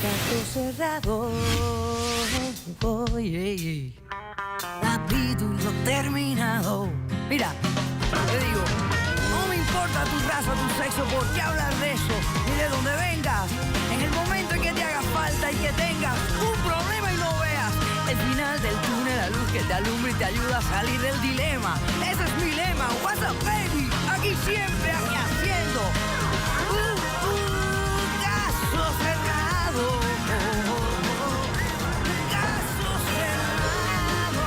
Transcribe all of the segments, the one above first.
Caso cerrado. Oye, capítulo terminado. Mira, te digo, no me importa tu raza, tu sexo, por qué hablar de eso, ni de dónde vengas. En el momento en que te haga falta y que tengas un problema y no veas el final del túnel, la luz que te alumbra y te ayuda a salir del dilema. Ese es mi lema. What's up, baby? Aquí siempre, aquí haciendo caso cerrado. Caso cerrado.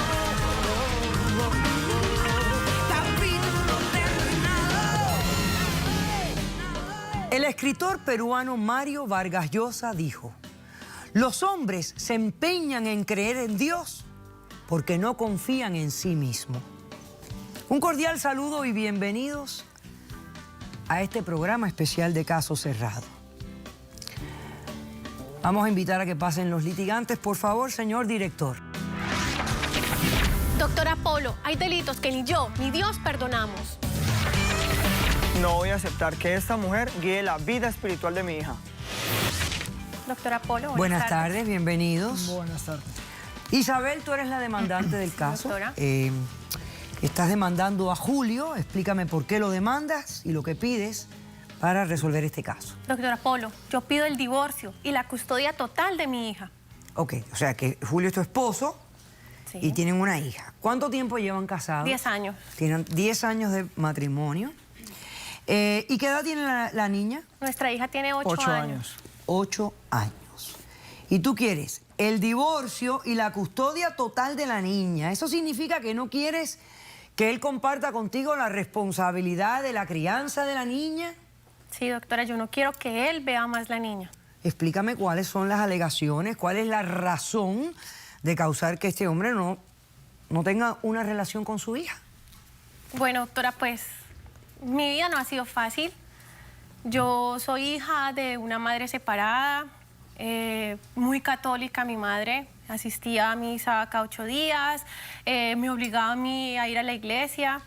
Capítulo terminado. El escritor peruano Mario Vargas Llosa dijo: los hombres se empeñan en creer en Dios porque no confían en sí mismos. Un cordial saludo y bienvenidos a este programa especial de Caso Cerrado. Vamos a invitar a que pasen los litigantes, por favor, señor director. Doctor Apolo, hay delitos que ni yo ni Dios perdonamos. No voy a aceptar que esta mujer guíe la vida espiritual de mi hija. Doctor Apolo, Buenas tardes, bienvenidos. Buenas tardes. Isabel, tú eres la demandante del caso. Doctora. Estás demandando a Julio. Explícame por qué lo demandas y lo que pides para resolver este caso. Doctor Apolo, yo pido el divorcio y la custodia total de mi hija. Ok, o sea que Julio es tu esposo Sí. y tienen una hija. ¿Cuánto tiempo llevan casados? 10 años. Tienen 10 años de matrimonio. ¿Y qué edad tiene la niña? Nuestra hija tiene 8 años. 8 años. Y tú quieres el divorcio y la custodia total de la niña. ¿Eso significa que no quieres que él comparta contigo la responsabilidad de la crianza de la niña? Sí, doctora, yo no quiero que él vea más la niña. Explícame cuáles son las alegaciones, cuál es la razón de causar que este hombre no tenga una relación con su hija. Bueno, doctora, pues mi vida no ha sido fácil. Yo soy hija de una madre separada, muy católica mi madre. Asistía a misa cada 8 días, me obligaba a mí a ir a la iglesia.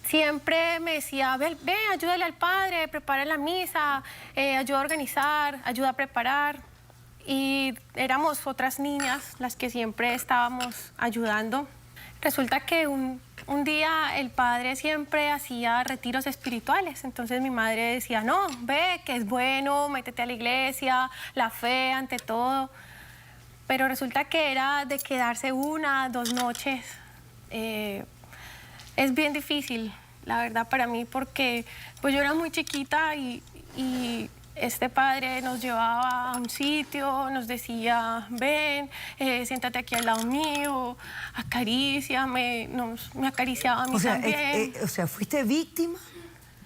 Siempre me decía, ve, ayúdale al padre, prepara la misa, ayuda a organizar, ayuda a preparar. Y éramos otras niñas las que siempre estábamos ayudando. Resulta que un día el padre siempre hacía retiros espirituales, entonces mi madre decía, no, ve, que es bueno, métete a la iglesia, la fe ante todo. Pero resulta que era de quedarse 1, 2 noches. Es bien difícil, la verdad, para mí, porque pues yo era muy chiquita y este padre nos llevaba a un sitio, nos decía, ven, siéntate aquí al lado mío, acaríciame, me acariciaba a mí también. O sea, ¿fuiste víctima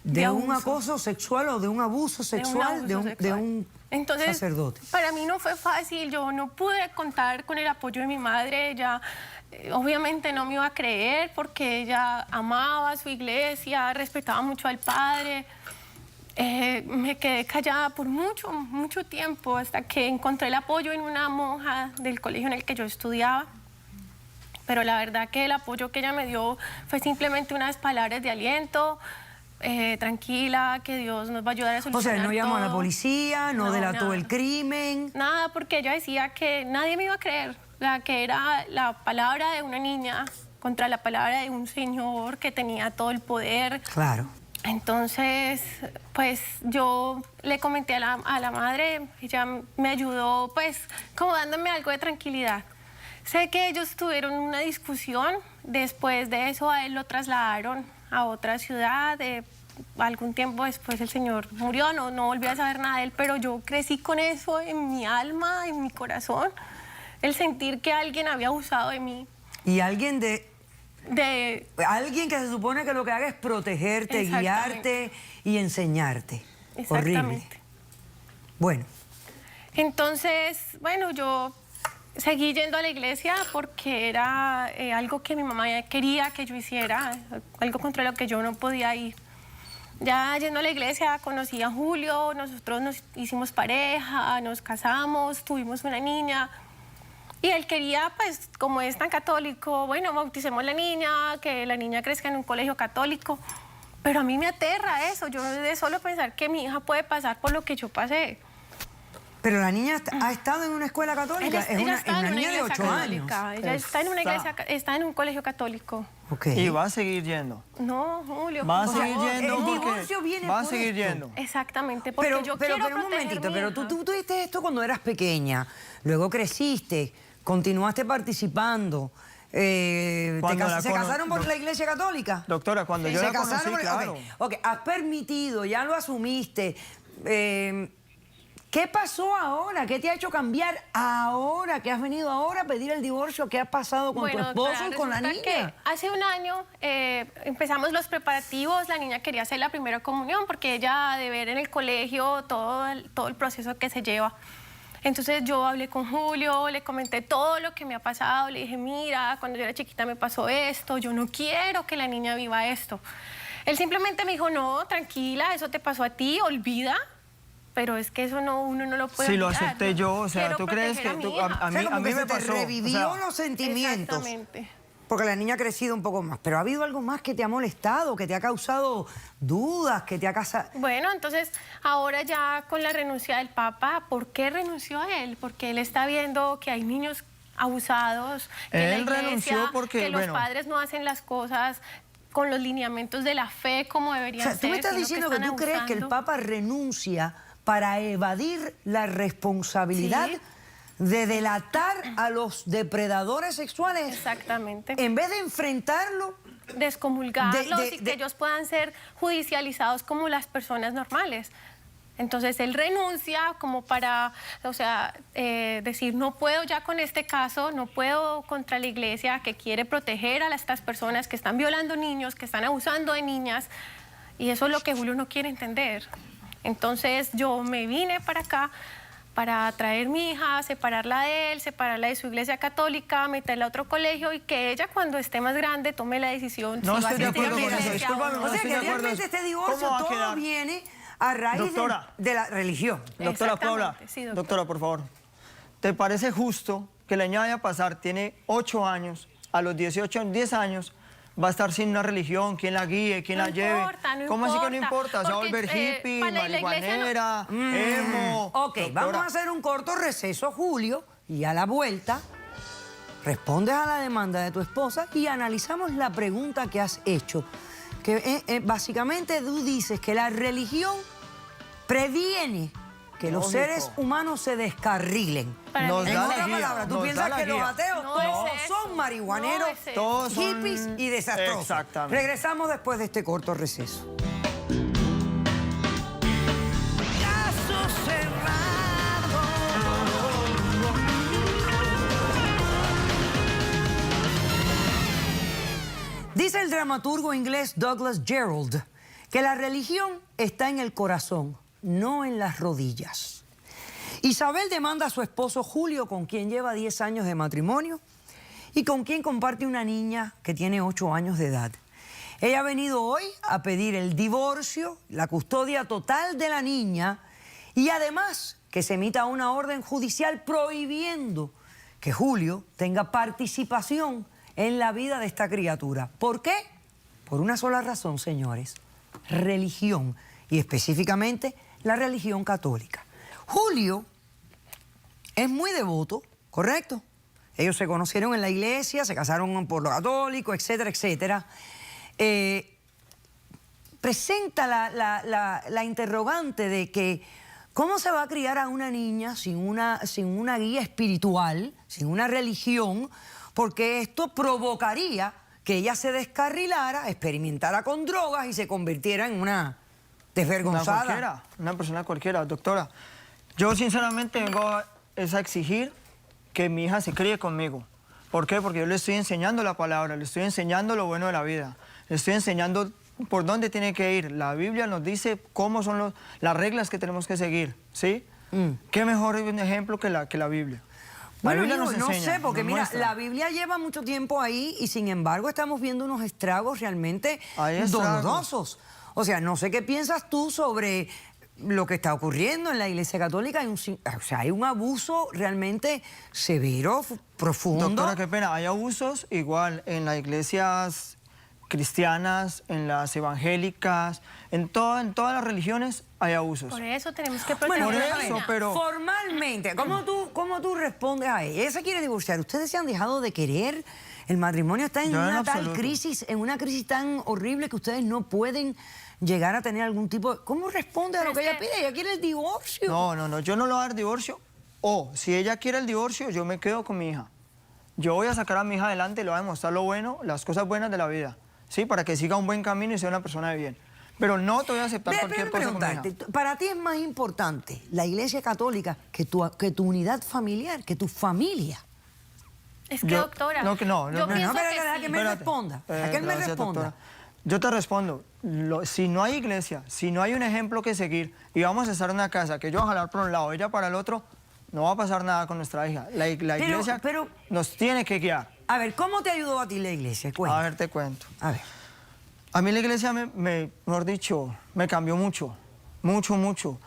de un acoso sexual o de un abuso sexual de un Entonces, sacerdote? Para mí no fue fácil, yo no pude contar con el apoyo de mi madre, ella obviamente no me iba a creer porque ella amaba su iglesia, respetaba mucho al padre. Me quedé callada por mucho tiempo hasta que encontré el apoyo en una monja del colegio en el que yo estudiaba. Pero la verdad que el apoyo que ella me dio fue simplemente unas palabras de aliento, tranquila, que Dios nos va a ayudar a solucionar todo. O sea, no llamó a la policía, no delató nada. el crimen. Nada, porque ella decía que nadie me iba a creer, que era la palabra de una niña contra la palabra de un señor que tenía todo el poder. Claro. Entonces, pues yo le comenté a la madre, ella me ayudó pues como dándome algo de tranquilidad. Sé que ellos tuvieron una discusión, después de eso a él lo trasladaron a otra ciudad, algún tiempo después el señor murió, no volví a saber nada de él, pero yo crecí con eso en mi alma, en mi corazón, el sentir que alguien había abusado de mí. Y alguien alguien que se supone que lo que haga es protegerte, guiarte y enseñarte. Horrible. Bueno. Entonces, bueno, yo seguí yendo a la iglesia porque era algo que mi mamá quería que yo hiciera, algo contra lo que yo no podía ir. Ya yendo a la iglesia conocí a Julio, nosotros nos hicimos pareja, nos casamos, tuvimos una niña. Y él quería, pues, como es tan católico, bueno, bauticemos a la niña, que la niña crezca en un colegio católico. Pero a mí me aterra eso, yo de solo pensar que mi hija puede pasar por lo que yo pasé. Pero la niña ha estado en una escuela católica. Ella Es está una en una niña de iglesia 8 años. católica. Ella está en una iglesia, está en un colegio católico. Ok. Y va a seguir yendo. No, Julio. Va a por seguir favor. yendo el porque divorcio viene va a por seguir esto. yendo. Exactamente, porque yo quiero un proteger momentito, mi pero hija. tú tuviste esto cuando eras pequeña, luego creciste, continuaste participando. Cuando la ¿Se cono- casaron por la iglesia católica? Doctora, cuando yo ¿Se la conocí, casaron? claro. Ok, has permitido, ya lo asumiste. ¿Qué pasó ahora? ¿Qué te ha hecho cambiar ahora? ¿Que has venido ahora a pedir el divorcio? ¿Qué ha pasado con tu esposo doctora, y con la resulta niña? que hace un año empezamos los preparativos. La niña quería hacer la primera comunión porque ella ha de ver en el colegio todo el proceso que se lleva. Entonces yo hablé con Julio, le comenté todo lo que me ha pasado, le dije, mira, cuando yo era chiquita me pasó esto, yo no quiero que la niña viva esto. Él simplemente me dijo, no, tranquila, eso te pasó a ti, olvida. Pero es que eso no, uno no lo puede Si lo olvidar. acepté yo, o sea, Quiero ¿tú crees proteger que mi tú- hija. a O sea, como mí que me se te pasó, o revivió sea, los sentimientos. Exactamente. Porque la niña ha crecido un poco más. Pero ha habido algo más que te ha molestado, que te ha causado dudas, que te ha causado... Bueno, entonces ahora ya con la renuncia del Papa, ¿por qué renunció a él? Porque él está viendo que hay niños abusados, que Él la iglesia, renunció porque, que los bueno, padres no hacen las cosas con los lineamientos de la fe como O deberían sea, ser. tú me estás sino diciendo que están tú crees que el abusando. Papa renuncia para evadir la responsabilidad Sí. de delatar a los depredadores sexuales. Exactamente. En vez de enfrentarlo, Descomulgarlos de- y que de- ellos puedan ser judicializados como las personas normales. Entonces él renuncia como para, o sea, decir, no puedo ya con este caso, no puedo contra la iglesia que quiere proteger a estas personas que están violando niños, que están abusando de niñas, y eso es lo que Julio no quiere entender. Entonces yo me vine para acá para traer mi hija, separarla de él, separarla de su iglesia católica, meterla a otro colegio y que ella cuando esté más grande tome la decisión. No si va a estoy de asistir a acuerdo una con eso, iglesia discúlpame, o no. o sea estoy que de acuerdo. realmente este divorcio ¿Cómo va a todo quedar? viene a raíz Doctora. de la religión. Doctora Paula, Exactamente, sí, doctora. doctora, por favor, ¿te parece justo que la niña vaya a pasar, tiene 8 años, a los 18 años, 10 años, va a estar sin una religión, quién la guíe, quién No la lleve? importa, no ¿Cómo así que no importa? importa? ¿Se va a Porque, volver hippie, para la iglesia marihuanera, emo? Ok, Doctora, vamos a hacer un corto receso, Julio, y a la vuelta respondes a la demanda de tu esposa y analizamos la pregunta que has hecho. Que básicamente tú dices que la religión previene que los Lógico. seres humanos se descarrilen. Para Nos mí En da no la otras guía, palabras, tú nos piensas da la que los guía. ateos No todos es eso. son marihuaneros, No es eso. Todos son- hippies y desastrosos. Exactamente. Regresamos después de este corto receso. Caso cerrado. Dice el dramaturgo inglés Douglas Jerrold que la religión está en el corazón, no en las rodillas. Isabel demanda a su esposo Julio, con quien lleva 10 años de matrimonio y con quien comparte una niña que tiene 8 años de edad. Ella ha venido hoy a pedir el divorcio, la custodia total de la niña y además que se emita una orden judicial prohibiendo que Julio tenga participación en la vida de esta criatura. ¿Por qué? Por una sola razón, señores: religión, y específicamente la religión católica. Julio es muy devoto, ¿correcto? Ellos se conocieron en la iglesia, se casaron por lo católico, etcétera, etcétera. Presenta la interrogante de que ¿cómo se va a criar a una niña sin una guía espiritual, sin una religión? Porque esto provocaría que ella se descarrilara, experimentara con drogas y se convirtiera en una desvergonzada. Una persona cualquiera, doctora. Yo sinceramente vengo a exigir que mi hija se críe conmigo. ¿Por qué? Porque yo le estoy enseñando la palabra, le estoy enseñando lo bueno de la vida, le estoy enseñando por dónde tiene que ir. La Biblia nos dice cómo son las reglas que tenemos que seguir, ¿sí? ¿Qué mejor ejemplo que la Biblia? La Bueno, Biblia hijo, nos no enseña, sé, porque nos mira, muestra. la Biblia lleva mucho tiempo ahí y sin embargo estamos viendo unos estragos realmente Hay estragos. dolorosos. O sea, no sé qué piensas tú sobre lo que está ocurriendo en la Iglesia Católica. Hay un abuso realmente severo, profundo. Doctora, qué pena, hay abusos igual en las iglesias cristianas, en las evangélicas, en todas las religiones hay abusos. Por eso tenemos que proteger Bueno, a la por eso, niña. pero- formalmente, ¿cómo tú respondes a ella? Ella se quiere divorciar. ¿Ustedes se han dejado de querer? El matrimonio está en Yo en una tal absoluto. crisis, en una crisis tan horrible que ustedes no pueden llegar a tener algún tipo de... ¿Cómo responde a lo Pero que es ella que- pide? Ella quiere el divorcio. No, yo no le voy a dar divorcio. O si ella quiere el divorcio, yo me quedo con mi hija. Yo voy a sacar a mi hija adelante y le voy a demostrar lo bueno, las cosas buenas de la vida, ¿sí? Para que siga un buen camino y sea una persona de bien. Pero no te voy a aceptar cualquier cosa con mi hija. Preguntarte, ¿para ti es más importante la Iglesia Católica que tu unidad familiar, que tu familia? Es que, Yo- doctora, no, yo no, pienso pero que deja sí. que me Espérate. responda. A que él me Gracias, responda. doctora. Yo te respondo. Si no hay iglesia, si no hay un ejemplo que seguir y vamos a estar en una casa que yo voy a jalar por un lado, ella para el otro, no va a pasar nada con nuestra hija. La iglesia pero- nos tiene que guiar. A ver, ¿cómo te ayudó a ti la Iglesia? Cuenta. A ver, te cuento. A ver. A mí la iglesia, mejor dicho, me cambió mucho, mucho.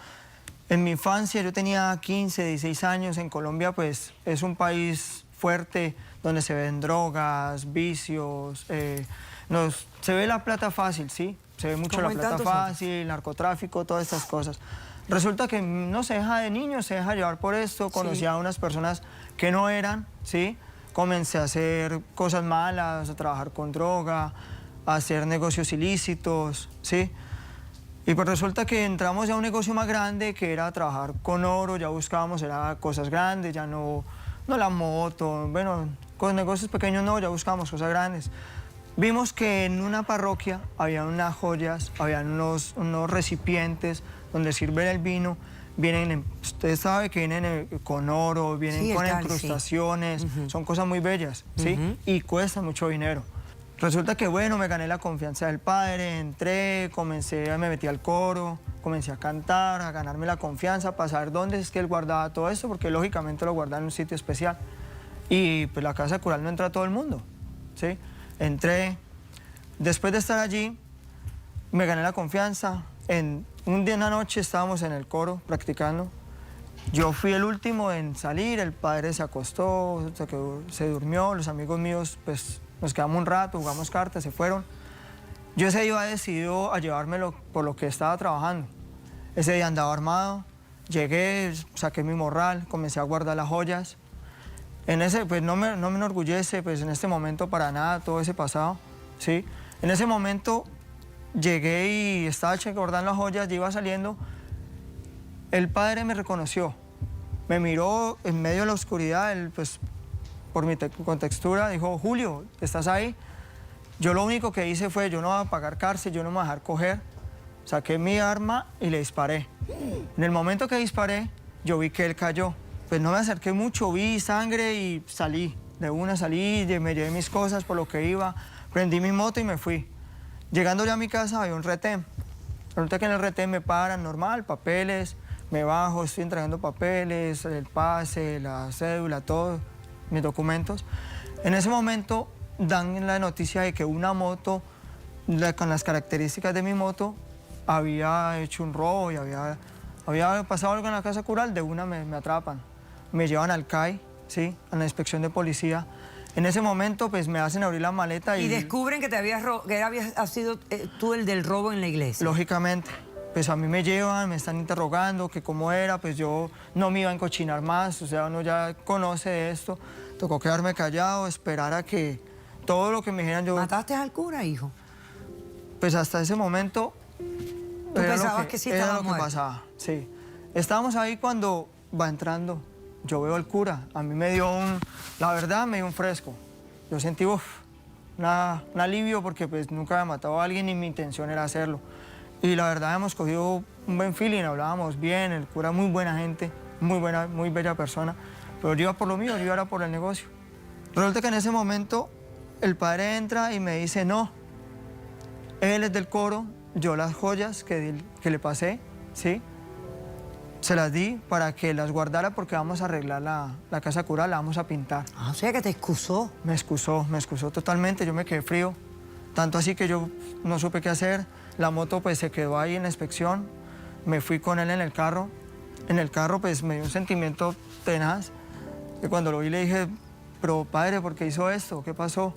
En mi infancia yo tenía 15, 16 años. En Colombia, pues, es un país fuerte donde se ven drogas, vicios, se ve la plata fácil, ¿sí? Se ve mucho Como la en plata tantos fácil, narcotráfico, todas estas cosas. Resulta que no se deja de niño, se deja llevar por esto. Conocí a unas personas que no eran, ¿sí? Comencé a hacer cosas malas, a trabajar con droga, a hacer negocios ilícitos, ¿sí? Y pues resulta que entramos a un negocio más grande que era trabajar con oro, ya buscábamos era cosas grandes, ya no la moto, bueno, con negocios pequeños no, ya buscábamos cosas grandes. Vimos que en una parroquia había unas joyas, había unos recipientes donde sirve el vino, usted sabe que vienen con oro, vienen Sí, el con cáliz, sí. incrustaciones, son cosas muy bellas, ¿sí? Y cuestan mucho dinero. Resulta que, bueno, me gané la confianza del padre, entré, me metí al coro, comencé a cantar, a ganarme la confianza, para saber dónde es que él guardaba todo eso, porque lógicamente lo guardaba en un sitio especial. Y pues la casa cural no entra a todo el mundo, ¿sí? Entré, después de estar allí, me gané la confianza. Un día en la noche estábamos en el coro practicando. Yo fui el último en salir, el padre se acostó, se durmió, los amigos míos pues nos quedamos un rato, jugamos cartas, se fueron. Yo ese día iba decidido a llevármelo por lo que estaba trabajando. Ese día andaba armado, llegué, saqué mi morral, comencé a guardar las joyas. En ese, pues no me enorgullece, pues en este momento para nada todo ese pasado, ¿sí? En ese momento llegué y estaba guardando las joyas, ya iba saliendo. El padre me reconoció, me miró en medio de la oscuridad, él, pues, por mi contextura, dijo, Julio, ¿estás ahí? Yo lo único que hice fue, yo no voy a pagar cárcel, yo no me voy a dejar coger. Saqué mi arma y le disparé. En el momento que disparé, yo vi que él cayó. Pues no me acerqué mucho, vi sangre y salí. De una salí, me llevé mis cosas por lo que iba, prendí mi moto y me fui. Llegando ya a mi casa había un retén. Resulta que en el retén me paran normal, papeles, me bajo, estoy entregando papeles, el pase, la cédula, todo, mis documentos. En ese momento dan la noticia de que una moto, con las características de mi moto, había hecho un robo y había pasado algo en la casa cural, de una me atrapan. Me llevan al CAI, ¿sí? A la inspección de policía. En ese momento, pues me hacen abrir la maleta Y descubren que habías sido tú el del robo en la iglesia. Lógicamente, pues a mí me llevan, me están interrogando que cómo era, pues yo no me iba a encochinar más, o sea, uno ya conoce esto. Tocó quedarme callado, esperar a que todo lo que me dijeran yo... ¿Mataste al cura, hijo? Pues hasta ese momento... ¿Tú pensabas que sí era estaba lo que muerto? pasaba, sí. Estábamos ahí cuando va entrando, yo veo al cura, a mí me dio la verdad me dio un fresco. Yo sentí, un alivio porque pues nunca había matado a alguien y mi intención era hacerlo. Y la verdad hemos cogido un buen feeling, hablábamos bien, el cura muy buena gente, muy buena, muy bella persona, pero yo iba por lo mío, yo iba por el negocio. Resulta que en ese momento el padre entra y me dice, no, él es del coro, yo las joyas que le pasé, ¿sí? Se las di para que las guardara porque vamos a arreglar la casa cural, la vamos a pintar. Ah, o sea que te excusó. Me excusó totalmente, yo me quedé frío. Tanto así que yo no supe qué hacer. La moto pues se quedó ahí en la inspección. Me fui con él en el carro. En el carro pues me dio un sentimiento tenaz. Que cuando lo vi le dije, pero padre, ¿por qué hizo esto? ¿Qué pasó?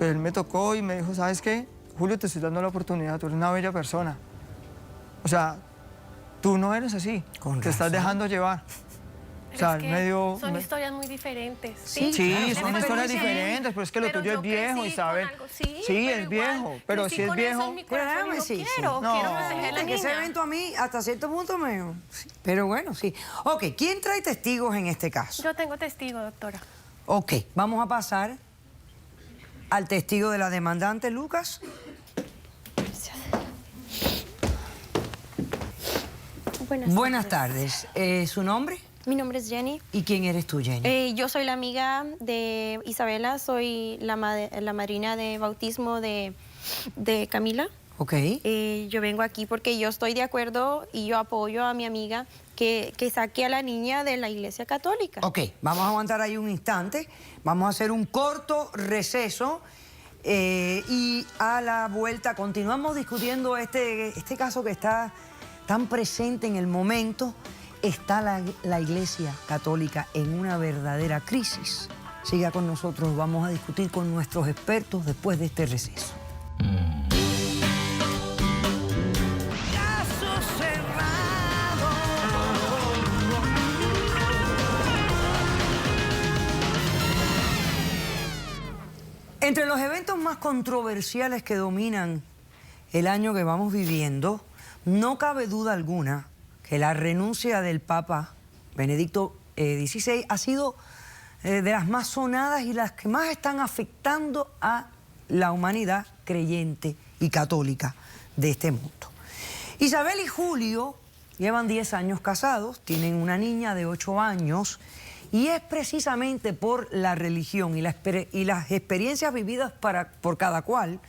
Pero él me tocó y me dijo, ¿sabes qué? Julio, te estoy dando la oportunidad, tú eres una bella persona. O sea, tú no eres así, Con te estás razón. dejando llevar. O sea, Es que me dio... son me- historias muy diferentes. Sí, Sí, claro, son son historias experiencias. diferentes, pero es que lo Pero tuyo es yo viejo, crecí Isabel. con algo, sí, Sí, pero es igual, viejo, pero crecí si es con eso en viejo... mi corazón y Déjame, digo, sí, quiero No. proteger a la Que ese niña. evento a mí hasta cierto punto me... sí, pero bueno, sí. Ok, ¿quién trae testigos en este caso? Yo tengo testigo, doctora. Ok, vamos a pasar al testigo de la demandante, Lucas. Buenas tardes. ¿Su nombre? Mi nombre es Jenny. ¿Y quién eres tú, Jenny? Yo soy la amiga de Isabela, soy la madrina de bautismo de Camila. Ok. Yo vengo aquí porque yo estoy de acuerdo y yo apoyo a mi amiga que saque a la niña de la Iglesia Católica. Ok, vamos a aguantar ahí un instante. Vamos a hacer un corto receso y a la vuelta continuamos discutiendo este caso que está tan presente en el momento. Está la Iglesia Católica en una verdadera crisis. Siga con nosotros, vamos a discutir con nuestros expertos después de este receso. Caso cerrado. Entre los eventos más controversiales que dominan el año que vamos viviendo, no cabe duda alguna que la renuncia del Papa Benedicto XVI ha sido de las más sonadas y las que más están afectando a la humanidad creyente y católica de este mundo. Isabel y Julio llevan 10 años casados, tienen una niña de 8 años y es precisamente por la religión y las experiencias vividas por cada cual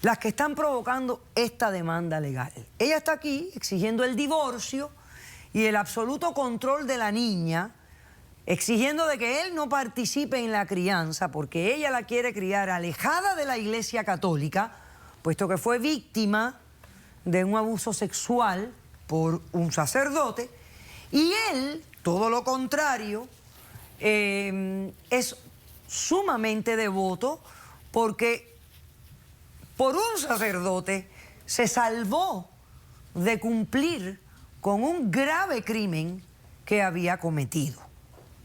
las que están provocando esta demanda legal. Ella está aquí exigiendo el divorcio y el absoluto control de la niña, exigiendo de que él no participe en la crianza porque ella la quiere criar alejada de la Iglesia Católica, puesto que fue víctima de un abuso sexual por un sacerdote, y él, todo lo contrario, es sumamente devoto porque por un sacerdote se salvó de cumplir con un grave crimen que había cometido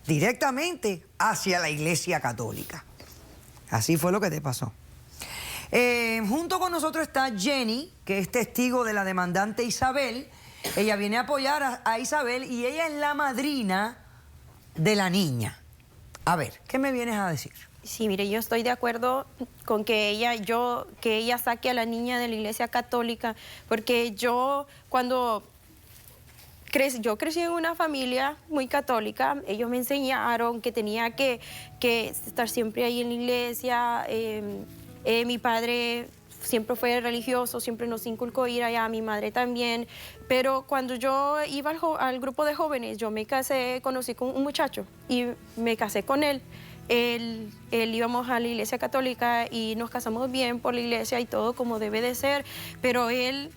directamente hacia la Iglesia Católica. Así fue lo que te pasó. Junto con nosotros está Jenny, que es testigo de la demandante Isabel. Ella viene a apoyar a Isabel y ella es la madrina de la niña. A ver, ¿qué me vienes a decir? Sí, mire, yo estoy de acuerdo con que ella saque a la niña de la Iglesia Católica, porque yo crecí en una familia muy católica. Ellos me enseñaron que tenía que estar siempre ahí en la iglesia. Mi padre siempre fue religioso, siempre nos inculcó ir allá, mi madre también. Pero cuando yo iba al grupo de jóvenes, yo me casé, conocí con un muchacho y me casé con él. Él íbamos a la Iglesia Católica y nos casamos bien por la iglesia y todo como debe de ser, pero él,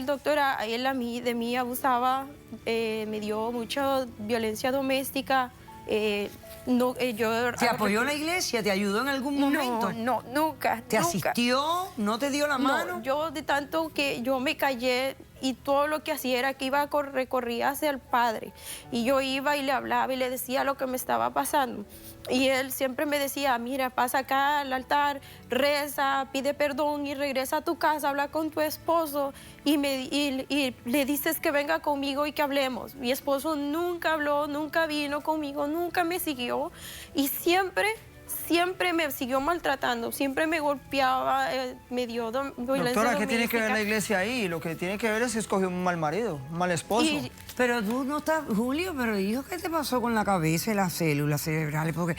doctora, él de mí abusaba, me dio mucha violencia doméstica. ¿Te apoyó la iglesia? ¿Te ayudó en algún momento? No, nunca. ¿Te nunca. asistió? ¿No te dio la mano? No, yo de tanto que yo me callé y todo lo que hacía era que recorría hacia el Padre. Y yo iba y le hablaba y le decía lo que me estaba pasando. Y él siempre me decía, mira, pasa acá al altar, reza, pide perdón y regresa a tu casa, habla con tu esposo y le dices que venga conmigo y que hablemos. Mi esposo nunca habló, nunca vino conmigo, nunca me siguió y siempre me siguió maltratando, siempre me golpeaba, me dio violencia Doctora, ¿qué tiene que ver la doméstica. iglesia ahí? Lo que tiene que ver es que escogió un mal marido, un mal esposo. Y- Pero tú no estás, Julio, pero hijo, ¿qué te pasó con la cabeza y las células cerebrales? Porque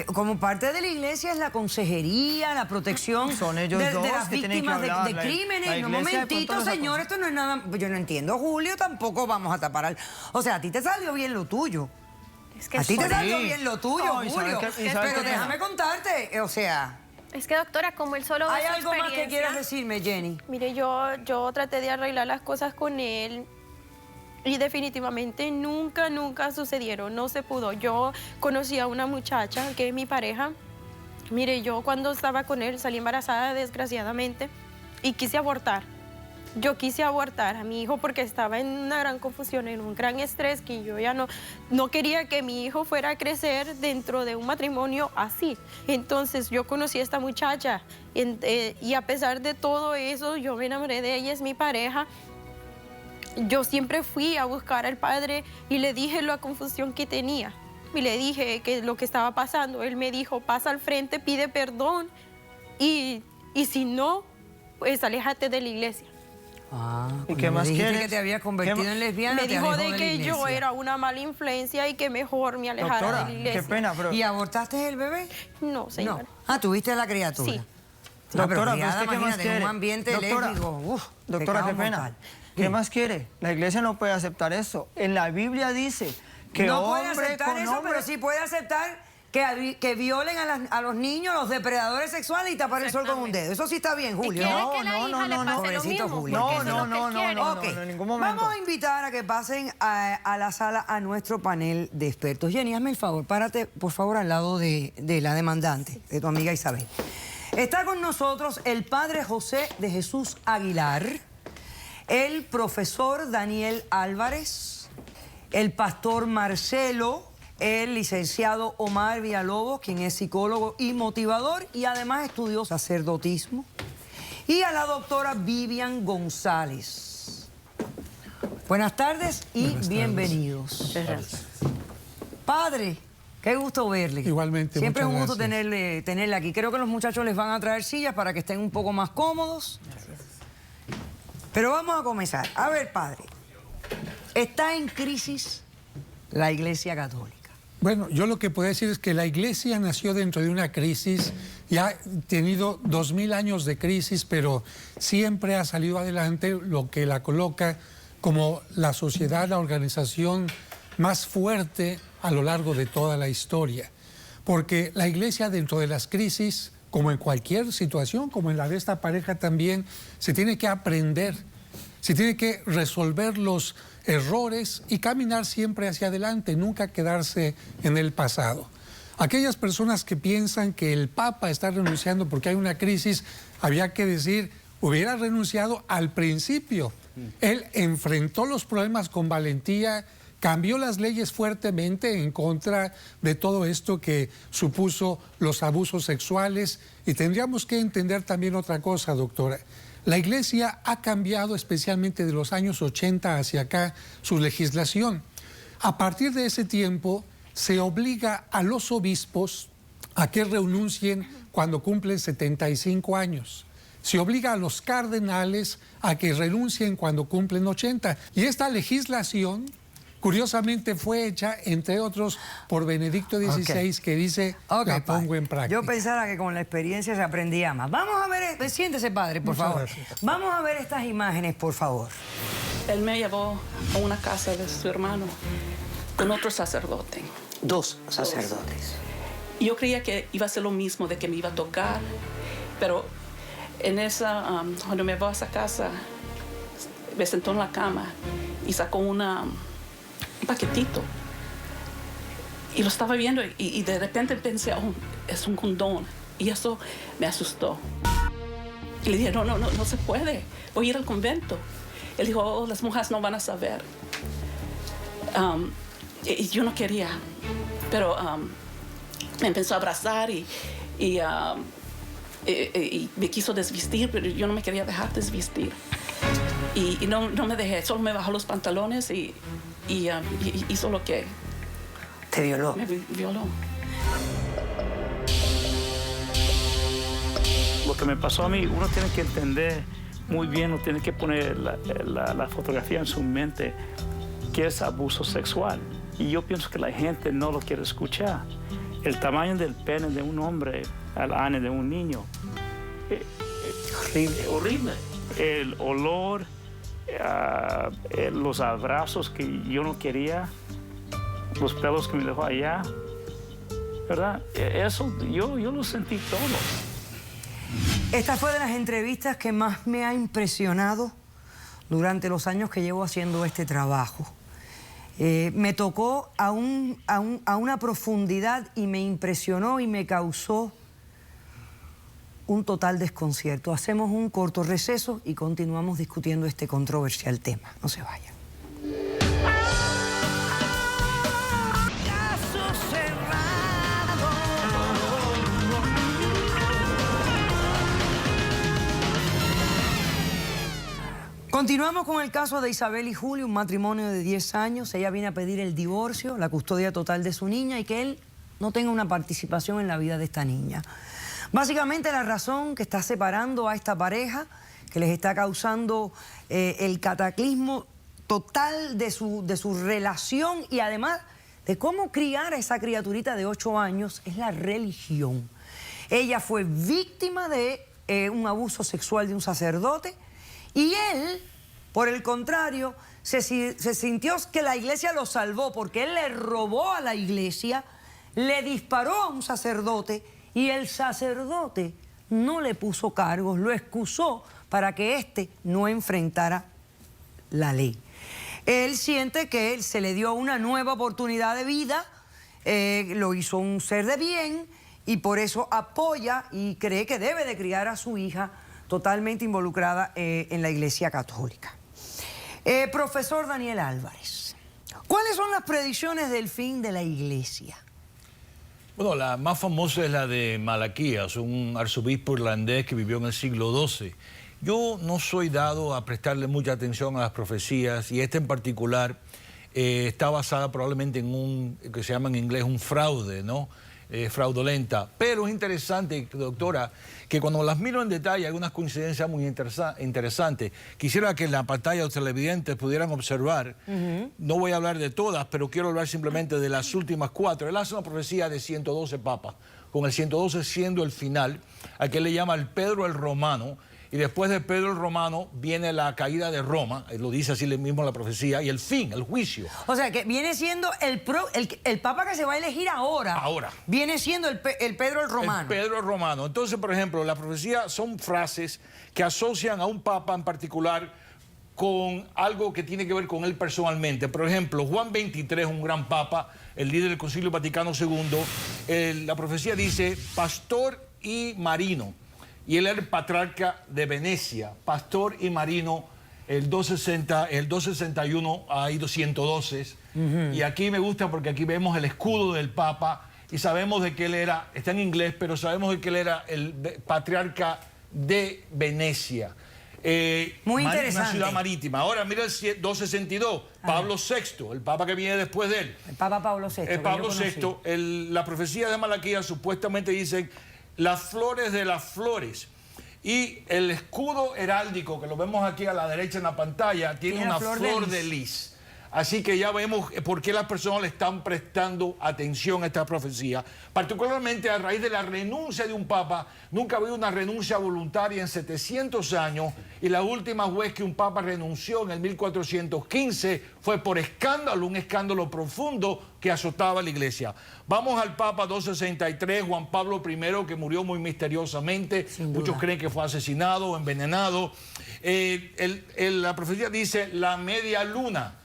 como parte de la iglesia es la consejería, la protección Son ellos de dos las que tienen que víctimas hablar. de La crímenes. iglesia Un de momentito, pronto los señor, esto no es nada. Yo no entiendo, Julio, tampoco vamos a tapar al. O sea, a ti te salió bien lo tuyo. Es que A ti te Sí. salió bien lo tuyo, No, ¿y sabe Julio. qué- y sabe Pero qué déjame contarte, o sea, Es que, doctora, como él solo ve ¿hay su algo más que experiencia- quieras decirme, Jenny? Mire, yo traté de arreglar las cosas con él y definitivamente nunca sucedieron, no se pudo. Yo conocí a una muchacha que es mi pareja Mire, yo cuando estaba con él salí embarazada desgraciadamente y quise abortar. Yo quise abortar a mi hijo porque estaba en una gran confusión, en un gran estrés, que yo ya no quería que mi hijo fuera a crecer dentro de un matrimonio así. Entonces yo conocí a esta muchacha y a pesar de todo eso, yo me enamoré de ella, es mi pareja. Yo siempre fui a buscar al padre y le dije la confusión que tenía. Y le dije que lo que estaba pasando. Él me dijo, pasa al frente, pide perdón y si no, pues aléjate de la iglesia. ¿Y qué más quieres? Que te habías convertido en lesbiana. Me te dijo alejó de la que yo iglesia. era una mala influencia y que mejor me alejara Doctora, de la iglesia. qué pena, pero... ¿Y abortaste el bebé? No, señora. No. Ah, ¿tuviste a la criatura? Sí. No, pero Doctora, criada, ¿qué más imagínate, en quiere? un ambiente Doctora, lésbico. Uf, doctora, qué pecado pena. mortal. ¿Qué más quiere? La iglesia no puede aceptar eso. En la Biblia dice que no puede hombre aceptar con eso, hombre... pero sí puede aceptar que violen a los niños, los depredadores sexuales y tapar el sol con un dedo. Eso sí está bien, Julio. ¿Quiere ¿no? que la hija le pase lo Pobrecito mismo? Julio. Porque eso es lo que él quiere. Ok, en ningún momento. vamos a invitar a que pasen a la sala a nuestro panel de expertos. Jenny, hazme el favor, párate por favor al lado de la demandante, de tu amiga Isabel. Está con nosotros el padre José de Jesús Aguilar, el profesor Daniel Álvarez, el pastor Marcelo, el licenciado Omar Villalobos, quien es psicólogo y motivador y además estudió sacerdotismo, y a la doctora Vivian González. Buenas tardes y bienvenidos. Muchas gracias. Padre, qué gusto verle. Igualmente, Siempre es un muchas gusto gracias. tenerle aquí. Creo que los muchachos les van a traer sillas para que estén un poco más cómodos. Pero vamos a comenzar. A ver, padre, ¿está en crisis la Iglesia Católica? Bueno, yo lo que puedo decir es que la Iglesia nació dentro de una crisis y ha tenido 2000 años de crisis, pero siempre ha salido adelante, lo que la coloca como la sociedad, la organización más fuerte a lo largo de toda la historia. Porque la Iglesia dentro de las crisis, como en cualquier situación, como en la de esta pareja también, se tiene que aprender, se tiene que resolver los errores y caminar siempre hacia adelante, nunca quedarse en el pasado. Aquellas personas que piensan que el Papa está renunciando porque hay una crisis, había que decir, hubiera renunciado al principio. Él enfrentó los problemas con valentía, cambió las leyes fuertemente en contra de todo esto que supuso los abusos sexuales. Y tendríamos que entender también otra cosa, doctora. La Iglesia ha cambiado, especialmente de los años 80 hacia acá, su legislación. A partir de ese tiempo, se obliga a los obispos a que renuncien cuando cumplen 75 años. Se obliga a los cardenales a que renuncien cuando cumplen 80. Y esta legislación, curiosamente, fue hecha, entre otros, por Benedicto XVI, que dice, la pongo en práctica. Yo pensara que con la experiencia se aprendía más. Vamos a ver, siéntese, padre, por Muchas favor. gracias. Vamos a ver estas imágenes, por favor. Él me llevó a una casa de su hermano con otro sacerdote. Dos sacerdotes. Y yo creía que iba a ser lo mismo, de que me iba a tocar, pero en esa, cuando me llevó a esa casa, me sentó en la cama y sacó un paquetito. Y lo estaba viendo y de repente pensé, oh, es un condón. Y eso me asustó. Y le dije, no se puede, voy a ir al convento. Él dijo, oh, las monjas no van a saber. Y yo no quería, pero me empezó a abrazar y me quiso desvestir, pero yo no me quería dejar desvestir. Y no me dejé, solo me bajó los pantalones y hizo lo que... ¿Te violó? Me violó. Lo que me pasó a mí, uno tiene que entender muy bien, uno tiene que poner la fotografía en su mente, que es abuso sexual. Y yo pienso que la gente no lo quiere escuchar. El tamaño del pene de un hombre al ane de un niño. Horrible. Horrible. El olor, los abrazos que yo no quería, los pelos que me dejó allá, ¿verdad? Eso yo lo sentí todo. Esta fue de las entrevistas que más me ha impresionado durante los años que llevo haciendo este trabajo. Me tocó a una profundidad y me impresionó y me causó un total desconcierto. Hacemos un corto receso y continuamos discutiendo este controversial tema. No se vayan. Caso cerrado. Continuamos con el caso de Isabel y Julio, un matrimonio de 10 años. Ella viene a pedir el divorcio, la custodia total de su niña y que él no tenga una participación en la vida de esta niña. Básicamente la razón que está separando a esta pareja, que les está causando el cataclismo total de su relación y además de cómo criar a esa criaturita de 8 años, es la religión. Ella fue víctima de un abuso sexual de un sacerdote y él, por el contrario, se sintió que la iglesia lo salvó porque él le robó a la iglesia, le disparó a un sacerdote y el sacerdote no le puso cargos, lo excusó para que éste no enfrentara la ley. Él siente que se le dio una nueva oportunidad de vida, lo hizo un ser de bien y por eso apoya y cree que debe de criar a su hija totalmente involucrada en la Iglesia Católica. Profesor Daniel Álvarez, ¿cuáles son las predicciones del fin de la Iglesia? Bueno, la más famosa es la de Malaquías, un arzobispo irlandés que vivió en el siglo XII. Yo no soy dado a prestarle mucha atención a las profecías y esta en particular está basada probablemente en un, que se llama en inglés, un fraude, ¿no? Fraudulenta. Pero es interesante, doctora, que cuando las miro en detalle hay unas coincidencias muy interesantes. Quisiera que en la pantalla los televidentes pudieran observar, no voy a hablar de todas, pero quiero hablar simplemente de las últimas 4. Él hace una profecía de 112 papas, con el 112 siendo el final, al que le llama el Pedro el Romano, y después de Pedro el Romano viene la caída de Roma, lo dice así mismo la profecía, y el fin, el juicio. O sea, que viene siendo el papa que se va a elegir ahora. Ahora. Viene siendo el Pedro el Romano. El Pedro el Romano. Entonces, por ejemplo, la profecía son frases que asocian a un papa en particular con algo que tiene que ver con él personalmente. Por ejemplo, Juan XXIII, un gran papa, el líder del Concilio Vaticano II, la profecía dice pastor y marino. Y él era el patriarca de Venecia, pastor y marino, el 261 hay 112. Y aquí me gusta porque aquí vemos el escudo del Papa y sabemos de que él era, está en inglés, pero sabemos de que él era el patriarca de Venecia. Muy interesante. Una ciudad marítima. Ahora mira el 262, Pablo VI, el Papa que viene después de él. El Papa Pablo VI. Pablo VI, la profecía de Malaquías supuestamente dice las flores de las flores. Y el escudo heráldico, que lo vemos aquí a la derecha en la pantalla, tiene una flor de lis. Así que ya vemos por qué las personas le están prestando atención a esta profecía. Particularmente a raíz de la renuncia de un papa. Nunca ha habido una renuncia voluntaria en 700 años. Y la última vez que un papa renunció en el 1415 fue por escándalo, un escándalo profundo que azotaba a la iglesia. Vamos al Papa 263, Juan Pablo I, que murió muy misteriosamente. Muchos creen que fue asesinado o envenenado. La profecía dice la media luna.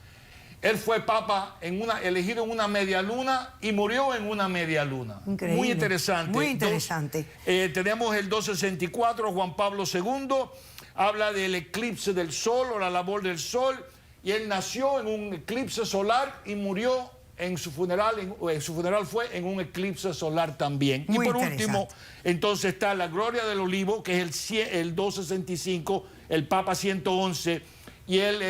Él fue papa elegido en una media luna y murió en una media luna. Increíble. Muy interesante. Muy interesante. Tenemos el 264, Juan Pablo II, habla del eclipse del sol o la labor del sol, y él nació en un eclipse solar y murió en su funeral. Su funeral fue en un eclipse solar también. Muy y por último, entonces está la gloria del olivo, que es el 265, el Papa 111, y él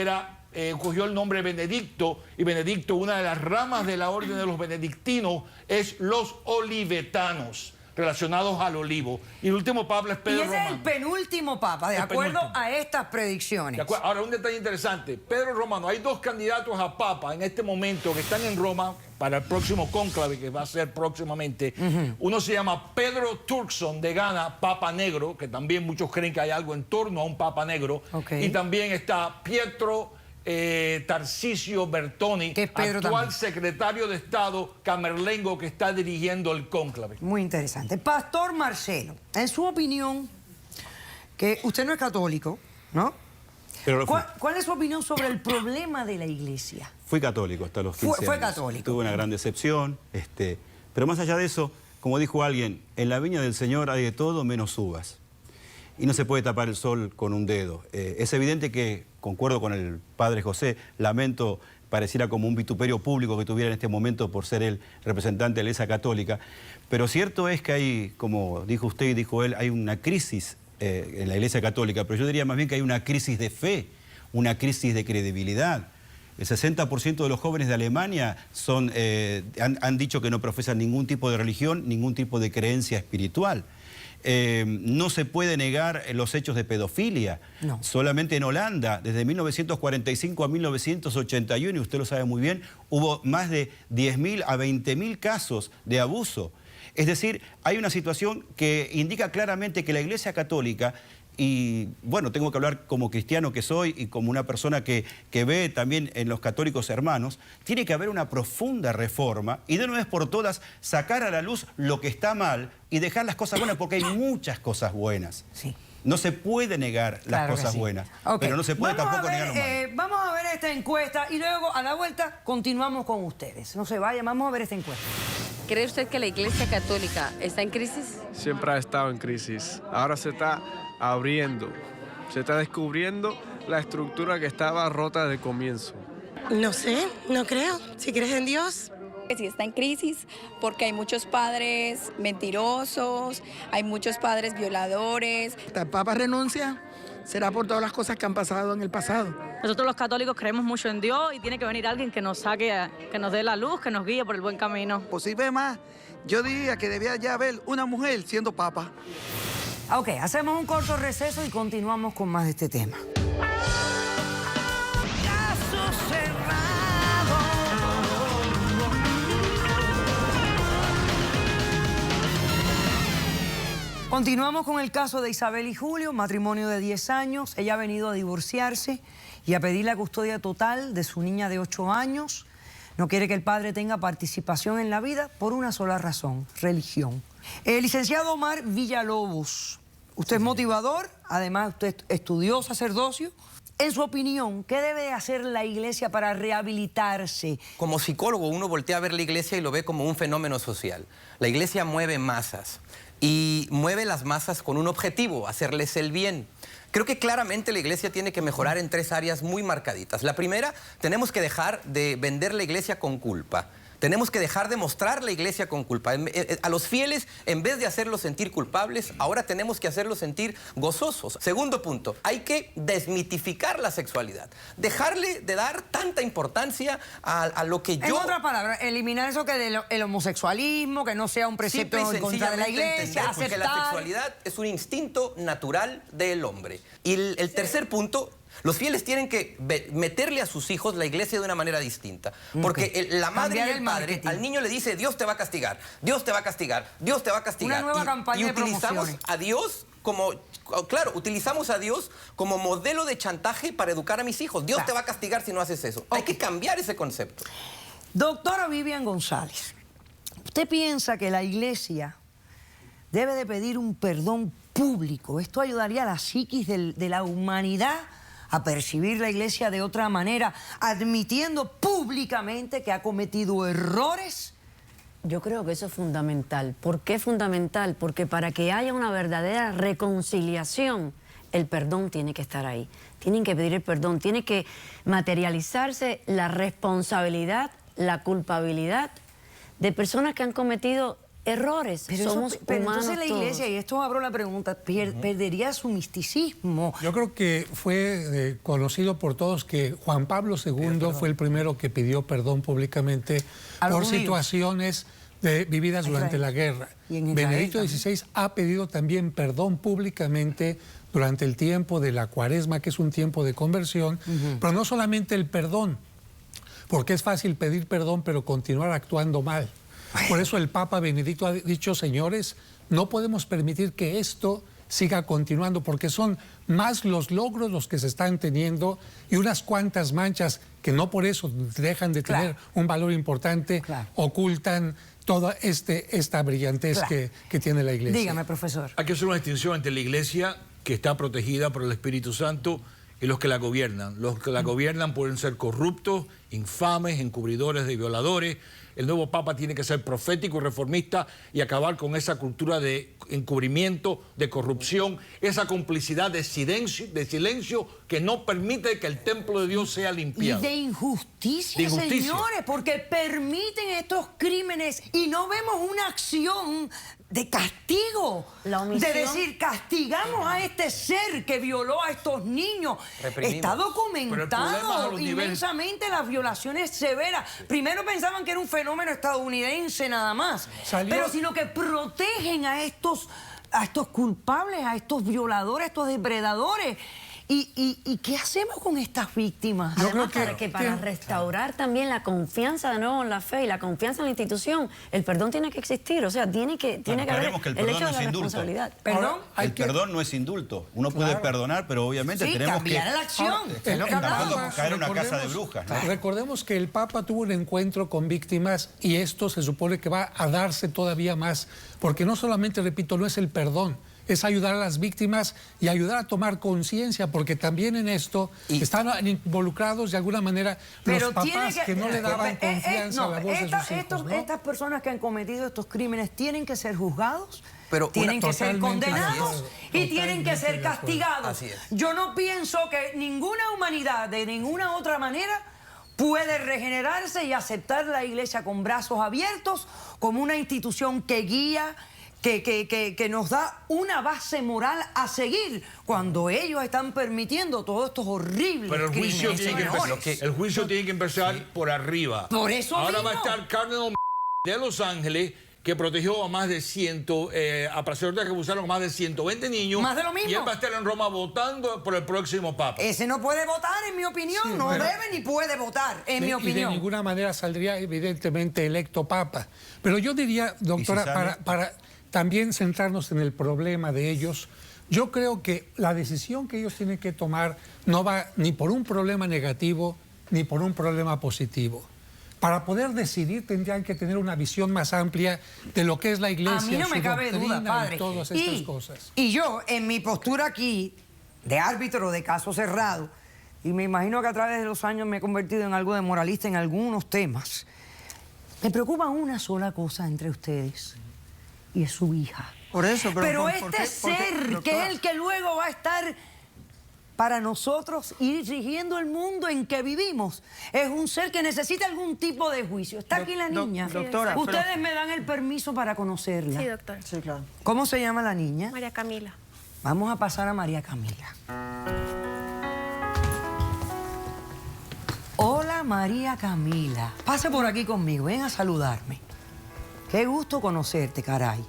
cogió el nombre Benedicto, y Benedicto, una de las ramas de la orden de los benedictinos, es los olivetanos, relacionados al olivo. Y el último papa es Pedro Romano. Y ese es el penúltimo papa, de acuerdo a estas predicciones. Ahora, un detalle interesante. Pedro Romano, hay 2 candidatos a papa en este momento que están en Roma para el próximo cónclave que va a ser próximamente. Uno se llama Pedro Turkson de Ghana, papa negro, que también muchos creen que hay algo en torno a un papa negro. Y también está Pietro Tarcisio Bertoni, que es Pedro actual también. secretario de Estado camerlengo que está dirigiendo el cónclave. Muy interesante. Pastor Marcelo, en su opinión, que usted no es católico, ¿no? Pero ¿Cuál es su opinión sobre el problema de la iglesia? Fui católico hasta los 15 años. Fue católico. Tuve una gran decepción, pero más allá de eso, como dijo alguien, en la viña del Señor hay de todo menos uvas. Y no se puede tapar el sol con un dedo. Es evidente que, concuerdo con el padre José, lamento pareciera como un vituperio público que tuviera en este momento por ser el representante de la Iglesia Católica, pero cierto es que hay, como dijo usted y dijo él, hay una crisis en la Iglesia Católica, pero yo diría más bien que hay una crisis de fe, una crisis de credibilidad. El 60% de los jóvenes de Alemania han dicho que no profesan ningún tipo de religión, ningún tipo de creencia espiritual. No se puede negar los hechos de pedofilia. No. Solamente en Holanda, desde 1945 a 1981, y usted lo sabe muy bien, hubo más de 10.000 a 20.000 casos de abuso. Es decir, hay una situación que indica claramente que la Iglesia Católica, y bueno, tengo que hablar como cristiano que soy y como una persona que ve también en los católicos hermanos, tiene que haber una profunda reforma y de una vez por todas sacar a la luz lo que está mal y dejar las cosas buenas, porque hay muchas cosas buenas. Sí. No se puede negar las cosas buenas, pero no se puede tampoco negar lo malo. Vamos a ver esta encuesta y luego a la vuelta continuamos con ustedes. No se vayan, vamos a ver esta encuesta. ¿Cree usted que la Iglesia Católica está en crisis? Siempre ha estado en crisis. Ahora se está abriendo, se está descubriendo la estructura que estaba rota desde el comienzo. No sé, no creo. Si crees en Dios. Sí está en crisis porque hay muchos padres mentirosos, hay muchos padres violadores. El Papa renuncia, será por todas las cosas que han pasado en el pasado. Nosotros los católicos creemos mucho en Dios y tiene que venir alguien que nos saque, que nos dé la luz, que nos guíe por el buen camino. Posible más, yo diría que debía ya haber una mujer siendo papa. Ok, hacemos un corto receso y continuamos con más de este tema. Caso cerrado. Continuamos con el caso de Isabel y Julio, matrimonio de 10 años. Ella ha venido a divorciarse y a pedir la custodia total de su niña de 8 años. No quiere que el padre tenga participación en la vida por una sola razón, religión. El licenciado Omar Villalobos, usted es motivador, además usted estudió sacerdocio. En su opinión, ¿qué debe hacer la iglesia para rehabilitarse? Como psicólogo, uno voltea a ver la iglesia y lo ve como un fenómeno social. La iglesia mueve masas y mueve las masas con un objetivo, hacerles el bien. Creo que claramente la iglesia tiene que mejorar en 3 áreas muy marcaditas. La primera, tenemos que dejar de vender la iglesia con culpa. Tenemos que dejar de mostrar la iglesia con culpa. A los fieles, en vez de hacerlos sentir culpables, ahora tenemos que hacerlos sentir gozosos. Segundo punto, hay que desmitificar la sexualidad. Dejarle de dar tanta importancia a lo que yo... En otras palabras, eliminar eso que el homosexualismo, que no sea un precepto en contra de la iglesia, porque la sexualidad es un instinto natural del hombre. Y el tercer punto... Los fieles tienen que meterle a sus hijos la iglesia de una manera distinta. Porque la madre y el padre al niño le dice, Dios te va a castigar, Dios te va a castigar, Dios te va a castigar. Una nueva campaña de utilizamos promociones. a Dios como... Claro, utilizamos a Dios como modelo de chantaje para educar a mis hijos. Dios te va a castigar si no haces eso. Hay que cambiar ese concepto. Doctora Vivian González, ¿usted piensa que la iglesia debe de pedir un perdón público? ¿Esto ayudaría a la psiquis de la humanidad a percibir la iglesia de otra manera, admitiendo públicamente que ha cometido errores? Yo creo que eso es fundamental. ¿Por qué es fundamental? Porque para que haya una verdadera reconciliación, el perdón tiene que estar ahí. Tienen que pedir el perdón, tiene que materializarse la responsabilidad, la culpabilidad de personas que han cometido errores. Pero somos humanos entonces la iglesia, y esto abro la pregunta, perdería su misticismo. Yo creo que fue conocido por todos que Juan Pablo II fue el primero que pidió perdón públicamente por situaciones vividas durante la guerra. Benedicto XVI ha pedido también perdón públicamente durante el tiempo de la Cuaresma, que es un tiempo de conversión, pero no solamente el perdón, porque es fácil pedir perdón pero continuar actuando mal. Por eso el Papa Benedicto ha dicho, señores, no podemos permitir que esto siga continuando, porque son más los logros los que se están teniendo y unas cuantas manchas que no por eso dejan de tener un valor importante, ocultan toda esta brillantez que tiene la iglesia. Dígame, profesor. Hay que hacer una distinción entre la iglesia, que está protegida por el Espíritu Santo, y los que la gobiernan. Los que la gobiernan pueden ser corruptos, infames, encubridores de violadores. el nuevo Papa tiene que ser profético y reformista y acabar con esa cultura de encubrimiento, de corrupción, esa complicidad de silencio que no permite que el templo de Dios sea limpiado. Y de injusticia, señores, porque permiten estos crímenes y no vemos una acción de castigo. La omisión. De decir, castigamos a este ser que violó a estos niños. Reprimimos. Está documentado los inmensamente las violaciones severas. Primero pensaban que era un fenómeno estadounidense nada más. Pero sino que protegen a estos culpables, a estos violadores, a estos depredadores. ¿Y qué hacemos con estas víctimas? Además, para restaurar también la confianza de nuevo en la fe y la confianza en la institución, el perdón tiene que existir. O sea, tiene que haber que el hecho de la responsabilidad. ¿Perdón? El perdón no es indulto. Uno puede perdonar, pero obviamente tenemos que... cambiar la acción. Tampoco caer en una casa de brujas, ¿no? Recordemos que el Papa tuvo un encuentro con víctimas y esto se supone que va a darse todavía más, porque no solamente, repito, no es el perdón, es ayudar a las víctimas y ayudar a tomar conciencia, porque también en esto están involucrados de alguna manera los papás que no le daban confianza a la voz de sus hijos, ¿no? Estas personas que han cometido estos crímenes tienen que ser juzgados, Pero tienen que ser condenados Así y tienen que ser castigados. Así es. Yo no pienso que ninguna humanidad, de ninguna otra manera, puede regenerarse y aceptar la Iglesia con brazos abiertos como una institución que guía, que nos da una base moral a seguir cuando ellos están permitiendo todos estos horribles Pero el juicio, crímenes. el juicio tiene que empezar por arriba. Por eso ahora mismo. va a estar Cardinal de Los Ángeles, que protegió a más de a sacerdotes que abusaron a más de 120 niños. Más de lo mismo. Y él va a estar en Roma votando por el próximo Papa. Ese no puede votar, en mi opinión. No debe ni puede votar, en mi opinión. Y de ninguna manera saldría, evidentemente, electo Papa. Pero yo diría, doctora, para también centrarnos en el problema de ellos, yo creo que la decisión que ellos tienen que tomar no va ni por un problema negativo ni por un problema positivo. Para poder decidir tendrían que tener una visión más amplia de lo que es la Iglesia, a mí no me cabe duda, padre. Y todas estas cosas. Y yo, en mi postura aquí, de árbitro de caso cerrado, y me imagino que a través de los años me he convertido en algo de moralista en algunos temas, me preocupa una sola cosa entre ustedes, y es su hija. Por eso, pero ¿por este qué? ser, que es el que luego va a estar para nosotros ir rigiendo el mundo en que vivimos, es un ser que necesita algún tipo de juicio. Está aquí la niña. Doctora, ustedes me dan el permiso para conocerla. Sí, doctora. Sí, claro. ¿Cómo se llama la niña? María Camila. Vamos a pasar a María Camila. Hola, María Camila. Pase por aquí conmigo, ven a saludarme. Qué gusto conocerte, caray.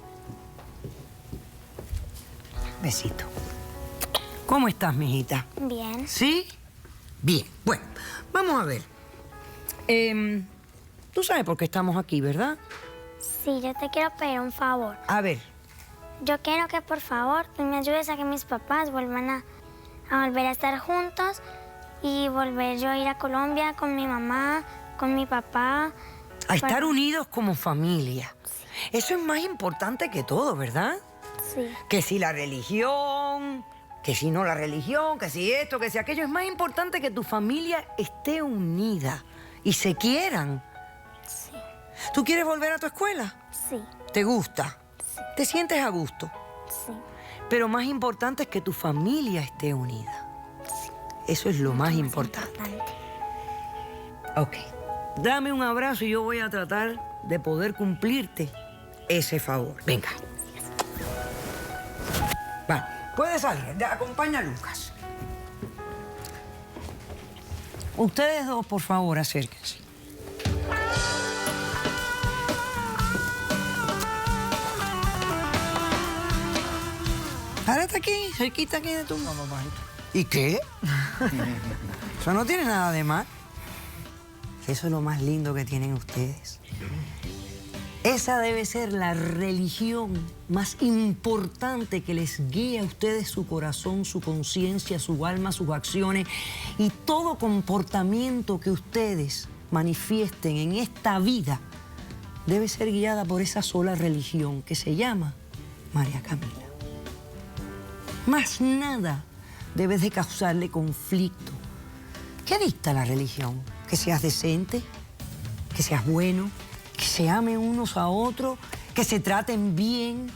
Besito. ¿Cómo estás, mijita? Bien. ¿Sí? Bien. Bueno, vamos a ver. Tú sabes por qué estamos aquí, ¿verdad? Sí, yo te quiero pedir un favor. A ver. Yo quiero que por favor tú me ayudes a que mis papás vuelvan a volver a estar juntos y volver yo a ir a Colombia con mi mamá, con mi papá. A estar unidos como familia. Sí. Eso es más importante que todo, ¿verdad? Sí. Que si la religión, que si no la religión, que si esto, que si aquello. Es más importante que tu familia esté unida y se quieran. Sí. ¿Tú quieres volver a tu escuela? Sí. ¿Te gusta? Sí. ¿Te sientes a gusto? Sí. Pero más importante es que tu familia esté unida. Sí. Eso es lo más importante. Ok. Dame un abrazo y yo voy a tratar de poder cumplirte ese favor. Venga. Va, puede salir. Acompaña a Lucas. Ustedes dos, por favor, acérquense. Párate aquí, cerquita aquí de tu mamá. ¿Y qué? Eso no tiene nada de mal. Eso es lo más lindo que tienen ustedes. Esa debe ser la religión más importante que les guíe a ustedes su corazón, su conciencia, su alma, sus acciones y todo comportamiento que ustedes manifiesten en esta vida debe ser guiada por esa sola religión que se llama María Camila. Más nada debe de causarle conflicto. ¿Qué dicta la religión? Que seas decente, que seas bueno, que se amen unos a otros, que se traten bien.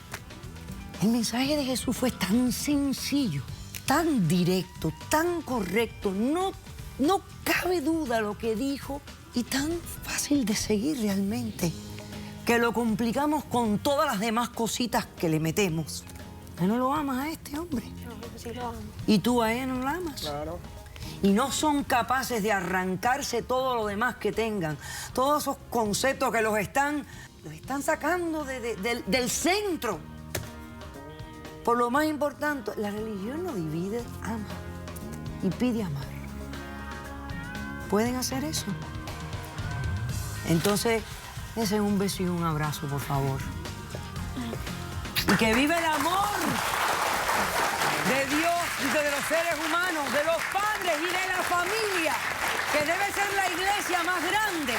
El mensaje de Jesús fue tan sencillo, tan directo, tan correcto, no cabe duda lo que dijo y tan fácil de seguir realmente, que lo complicamos con todas las demás cositas que le metemos. ¿Tú no lo amas a este hombre? No, sí lo amo. ¿Y tú a ella no la amas? Claro. Y no son capaces de arrancarse todo lo demás que tengan, todos esos conceptos que los están sacando del centro. Por lo más importante, la religión no divide, ama y pide amar. ¿Pueden hacer eso? Entonces, ese es un beso y un abrazo, por favor. Y que vive el amor de Dios y de los seres humanos, de los padres y de la familia, que debe ser la iglesia más grande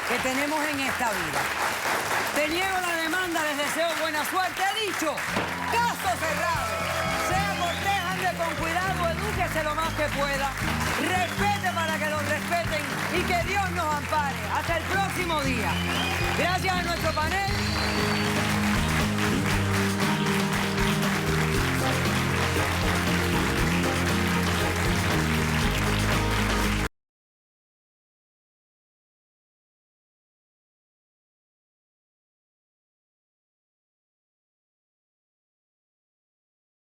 que tenemos en esta vida. Te niego la demanda, les deseo buena suerte. He dicho, caso cerrado. Sea cortés, ande con cuidado, edúquese lo más que pueda. Respete para que lo respeten y que Dios nos ampare. Hasta el próximo día. Gracias a nuestro panel.